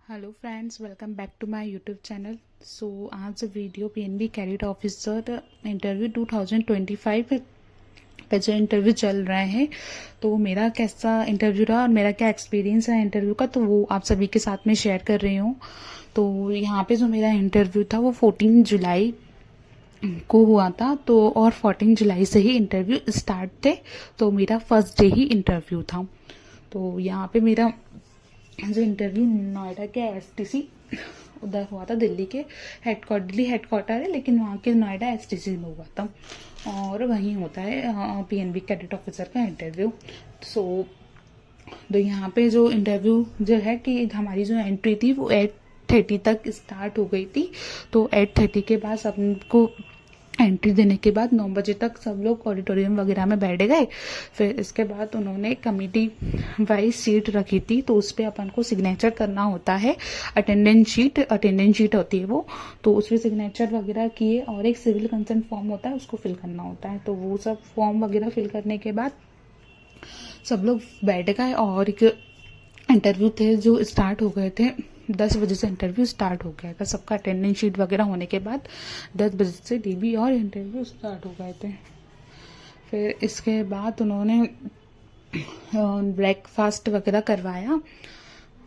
Hello friends, welcome back to my YouTube channel. So आज video PNB cadet officer interview 2025 पे जो interview चल रहे हैं, तो मेरा कैसा इंटरव्यू रहा और मेरा क्या एक्सपीरियंस है इंटरव्यू का, तो वो आप सभी के साथ में शेयर कर रही हूँ। तो यहाँ पे जो मेरा इंटरव्यू था वो 14 जुलाई को हुआ था, तो और 14 जुलाई से ही इंटरव्यू स्टार्ट थे। तो मेरा फर्स्ट डे ही इंटरव्यू था। तो यहाँ पे मेरा जो इंटरव्यू नोएडा के एसटीसी उधर हुआ था, दिल्ली हेडक्वार्टर है, लेकिन वहाँ के नोएडा एसटीसी में हुआ था और वहीं होता है पीएनबी कैडेट ऑफिसर का इंटरव्यू। सो तो यहाँ पे जो इंटरव्यू जो है कि हमारी जो एंट्री थी वो 8:30 तक स्टार्ट हो गई थी। तो 8:30 के बाद सबको एंट्री देने के बाद 9 बजे तक सब लोग ऑडिटोरियम वगैरह में बैठ गए। फिर इसके बाद उन्होंने कमेटी वाइज सीट रखी थी, तो उस पर अपन को सिग्नेचर करना होता है। अटेंडेंस शीट होती है वो, तो उस पर सिग्नेचर वगैरह किए और एक सिविल कंसर्न फॉर्म होता है, उसको फिल करना होता है। तो वो सब फॉर्म वगैरह फिल करने के बाद सब लोग बैठ गए और एक इंटरव्यू थे जो स्टार्ट हो गए थे। 10 बजे से इंटरव्यू स्टार्ट हो गया था। सबका अटेंडेंस शीट वगैरह होने के बाद 10 बजे से डीबी और इंटरव्यू स्टार्ट हो गए थे। फिर इसके बाद उन्होंने ब्रेकफास्ट वगैरह करवाया।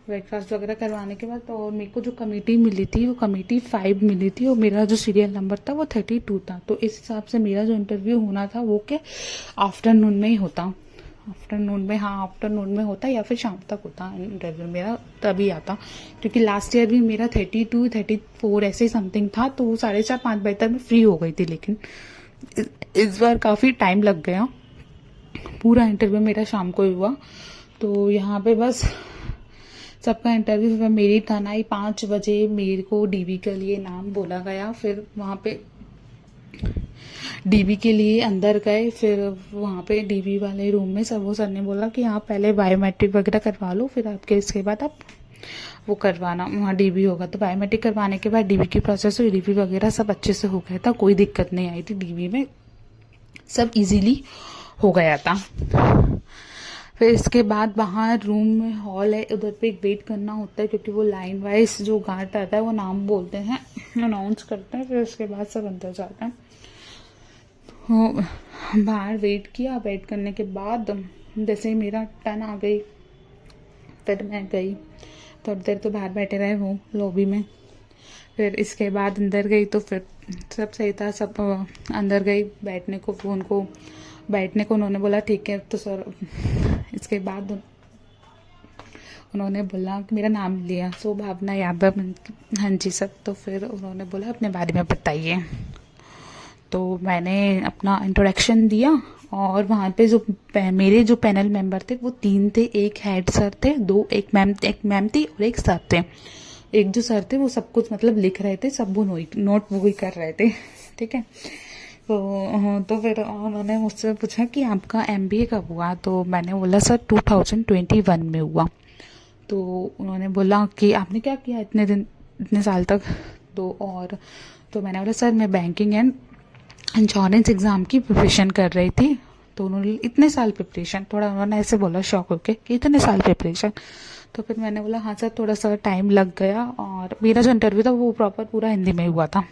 ब्रेकफास्ट वगैरह करवाने के बाद और मेरे को जो कमेटी मिली थी वो कमेटी 5 मिली थी और मेरा जो सीरियल नंबर था वो 32 था। तो इस हिसाब से मेरा जो इंटरव्यू होना था वो क्या आफ्टरनून में ही होता। आफ्टरनून में होता या फिर शाम तक होता इंटरव्यू मेरा, तभी आता। क्योंकि लास्ट ईयर भी मेरा 32 34 ऐसे ही समथिंग था, तो वो 4:30 5 बजे तक मैं फ्री हो गई थी। लेकिन इस बार काफ़ी टाइम लग गया, पूरा इंटरव्यू मेरा शाम को ही हुआ। तो यहाँ पे बस सबका इंटरव्यू फिर मेरी तनाई 5 बजे मेरे को डीबी के लिए नाम बोला गया। फिर वहाँ पे डीबी के लिए अंदर गए। फिर वहाँ पे डीबी वाले रूम में वो सर ने बोला कि आप पहले बायोमेट्रिक वगैरह करवा लो, फिर आपके इसके बाद आप वो करवाना, वहाँ डीबी होगा। तो बायोमेट्रिक करवाने के बाद डीबी की प्रोसेस हुई, डीबी वगैरह सब अच्छे से हो गया था, कोई दिक्कत नहीं आई थी डीबी में, सब इजीली हो गया था। फिर इसके बाद बाहर रूम में हॉल है, उधर पे एक वेट करना होता है, क्योंकि वो लाइन वाइज जो गार्ड रहता है वो नाम बोलते हैं, अनाउंस करते हैं, फिर उसके बाद सब अंदर जाते हैं। बाहर वेट किया, वेट करने के बाद जैसे ही मेरा टर्न आ गई फिर मैं गई, थोड़ी देर तो बाहर बैठे रहे वो लॉबी में। फिर इसके बाद अंदर गई तो फिर सब सही था, सब अंदर गई बैठने को, उनको बैठने को उन्होंने बोला ठीक है। तो सर इसके बाद उन्होंने बोला कि मेरा नाम लिया, सो भावना यादव। हाँ जी सर। तो फिर उन्होंने बोला अपने बारे में बताइए। तो मैंने अपना इंट्रोडक्शन दिया और वहाँ पे जो मेरे जो पैनल मेंबर थे वो 3 थे, एक हेड सर थे, एक मैम थी और एक सर थे। एक जो सर थे वो सब कुछ मतलब लिख रहे थे, सब वो नोट वो ही कर रहे थे, ठीक है। तो फिर उन्होंने मुझसे पूछा कि आपका एमबीए कब हुआ, तो मैंने बोला सर 2021 में हुआ। तो उन्होंने बोला कि आपने क्या किया इतने साल तक। तो मैंने बोला सर मैं बैंकिंग एंड इंश्योरेंस एग्ज़ाम की प्रिपरेशन कर रही थी। तो उन्होंने इतने साल प्रिपरेशन, थोड़ा उन्होंने ऐसे बोला शौक होके कि इतने साल प्रिपरेशन। तो फिर मैंने बोला हाँ सर थोड़ा सा टाइम लग गया। और मेरा जो इंटरव्यू था वो प्रॉपर पूरा हिंदी में हुआ था,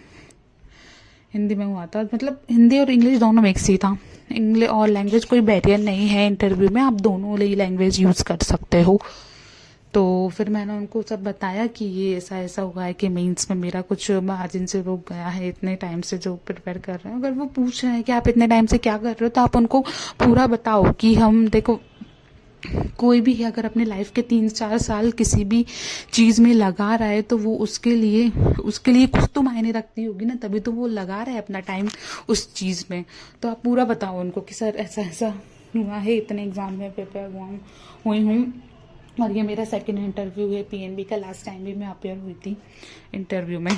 मतलब हिंदी और इंग्लिश दोनों मिक्स ही था। इंग्लिश और लैंग्वेज कोई बैरियर नहीं है इंटरव्यू में, आप दोनों ही लैंग्वेज यूज़ कर सकते हो। तो फिर मैंने उनको सब बताया कि ये ऐसा ऐसा हुआ है कि मेंस में मेरा कुछ मार्जिन से रुक गया है, इतने टाइम से जो प्रिपेयर कर रहे हैं। अगर वो पूछ रहे हैं कि आप इतने टाइम से क्या कर रहे हो, तो आप उनको पूरा बताओ कि हम देखो, कोई भी अगर अपने लाइफ के 3-4 साल किसी भी चीज़ में लगा रहा है तो वो उसके लिए कुछ तो मायने रखती होगी ना, तभी तो वो लगा रहा है अपना टाइम उस चीज़ में। तो आप पूरा बताओ उनको कि सर ऐसा ऐसा हुआ है, इतने एग्ज़ाम में प्रिपेयर हुई हूँ और ये मेरा सेकंड इंटरव्यू है पीएनबी का। लास्ट टाइम भी मैं अपेयर हुई थी इंटरव्यू में।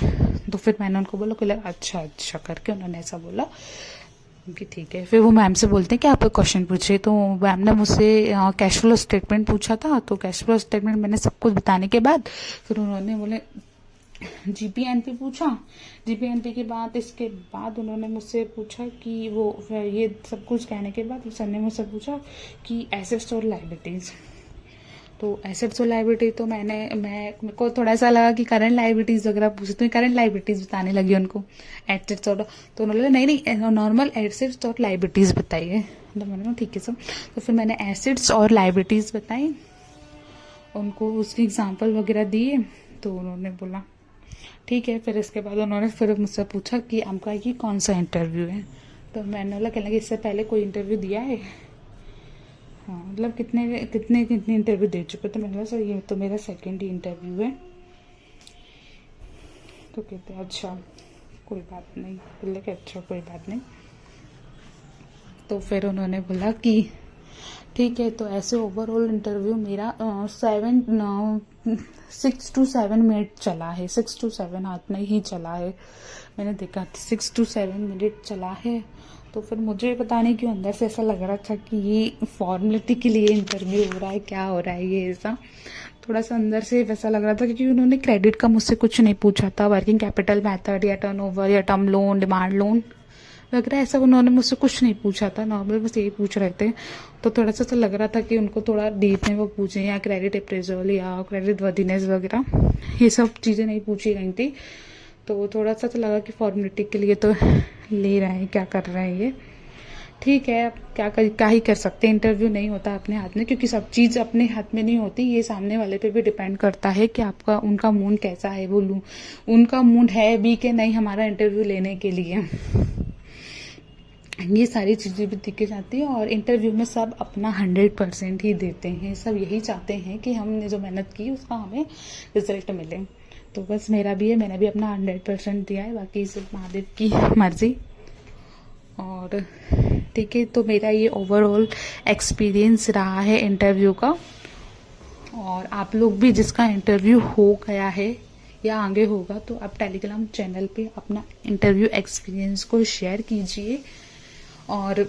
तो फिर मैंने उनको बोला कि अच्छा करके उन्होंने ऐसा बोला कि ठीक है। फिर वो मैम से बोलते हैं कि आप क्वेश्चन पूछे। तो मैम ने मुझसे कैश फ्लो स्टेटमेंट पूछा था। तो कैश फ्लो स्टेटमेंट मैंने सब कुछ बताने के बाद फिर उन्होंने बोले जीपीएनपी पूछा। जीपीएनपी के बाद इसके बाद उन्होंने मुझसे पूछा कि वो ये सब कुछ कहने के बाद सर ने मुझसे पूछा कि एसेट्स और लायबिलिटीज़। तो एसेट्स और लायबिलिटी तो मेरे को थोड़ा सा लगा कि करंट लायबिलिटीज़ वगैरह पूछती हूँ, करंट लायबिलिटीज़ बताने लगी उनको, एसेट्स और, तो उन्होंने नहीं नॉर्मल एसेट्स और लायबिलिटीज़ बताइए। तो मैंने कहा ठीक है सर। तो फिर मैंने एसेट्स और लायबिलिटीज़ बताई उनको, उसकी एग्जांपल वगैरह दिए। तो उन्होंने बोला ठीक है। फिर इसके बाद उन्होंने फिर मुझसे पूछा कि आपका ये कौन सा इंटरव्यू है। तो मैंने बोला, कहने लगे इससे पहले कोई इंटरव्यू दिया है? हाँ, मतलब कितने कितने कितने इंटरव्यू दे चुके? तो मैंने बोला सर ये तो मेरा सेकेंड ही इंटरव्यू है। तो कहते अच्छा कोई बात नहीं, बोले कि अच्छा कोई बात नहीं। तो फिर उन्होंने बोला कि ठीक है। तो ऐसे ओवरऑल इंटरव्यू मेरा 6 to 7 मिनट चला है, 6 to 7 हाथ में ही चला है। मैंने देखा 6 to 7 मिनट चला है। तो फिर मुझे पता नहीं क्यों अंदर से ऐसा लग रहा था कि ये फॉर्मेलिटी के लिए इंटरव्यू हो रहा है, क्या हो रहा है ये, ऐसा थोड़ा सा अंदर से वैसा लग रहा था। क्योंकि उन्होंने क्रेडिट का मुझसे कुछ नहीं पूछा था, वर्किंग कैपिटल मेथड या टर्नओवर या टर्म लोन, डिमांड लोन वगैरह, ऐसा उन्होंने मुझसे कुछ नहीं पूछा था। नॉर्मल बस यही पूछ रहे थे। तो थोड़ा सा तो लग रहा था कि उनको थोड़ा डीप में वो पूछें, या क्रेडिट अप्रेजल या क्रेडिट वर्दीनेस वगैरह, ये सब चीज़ें नहीं पूछी गई थी। तो थोड़ा सा तो लगा कि फॉर्मेलिटी के लिए तो ले रहे हैं, क्या कर रहे हैं ये, ठीक है। अब क्या ही कर सकते हैं, इंटरव्यू नहीं होता अपने हाथ में, क्योंकि सब चीज़ अपने हाथ में नहीं होती। ये सामने वाले पे भी डिपेंड करता है कि आपका उनका मूड कैसा है, वो उनका मूड है भी कि नहीं हमारा इंटरव्यू लेने के लिए, ये सारी चीज़ें भी दिखे जाती है। और इंटरव्यू में सब अपना 100% ही देते हैं, सब यही चाहते हैं कि हमने जो मेहनत की उसका हमें रिजल्ट मिले। तो बस मेरा भी है, मैंने भी अपना 100% दिया है, बाकी सिर्फ महादेव की मर्जी। और ठीक है, तो मेरा ये ओवरऑल एक्सपीरियंस रहा है इंटरव्यू का। और आप लोग भी जिसका इंटरव्यू हो गया है या आगे होगा, तो आप टेलीग्राम चैनल पे अपना इंटरव्यू एक्सपीरियंस को शेयर कीजिए। और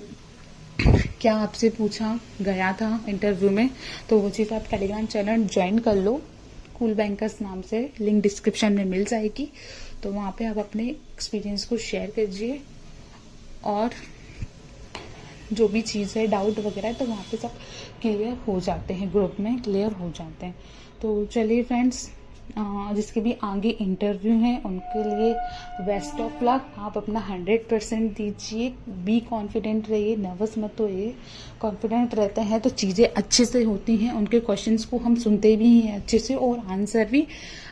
क्या आपसे पूछा गया था इंटरव्यू में, तो वो चीज़ आप टेलीग्राम चैनल ज्वाइन कर लो, कूल बैंकर्स नाम से, लिंक डिस्क्रिप्शन में मिल जाएगी। तो वहाँ पे आप अपने एक्सपीरियंस को शेयर कीजिए। और जो भी चीज़ है, डाउट वगैरह है, तो वहाँ पे सब क्लियर हो जाते हैं, ग्रुप में क्लियर हो जाते हैं। तो चलिए फ्रेंड्स, जिसके भी आगे इंटरव्यू हैं उनके लिए बेस्ट ऑफ लक। आप अपना 100% दीजिए, बी कॉन्फिडेंट रहिए, नर्वस मत होइए। कॉन्फिडेंट रहते हैं तो चीज़ें अच्छे से होती हैं, उनके क्वेश्चंस को हम सुनते भी हैं अच्छे से और आंसर भी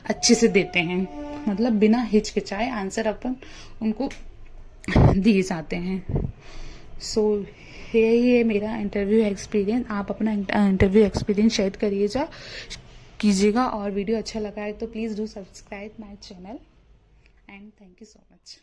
अच्छे से देते हैं, मतलब बिना हिचकिचाए आंसर अपन उनको दिए जाते हैं। सो यही है मेरा इंटरव्यू एक्सपीरियंस। आप अपना इंटरव्यू एक्सपीरियंस शेयर कीजिएगा। और वीडियो अच्छा लगा है तो please do subscribe my channel and thank you so much.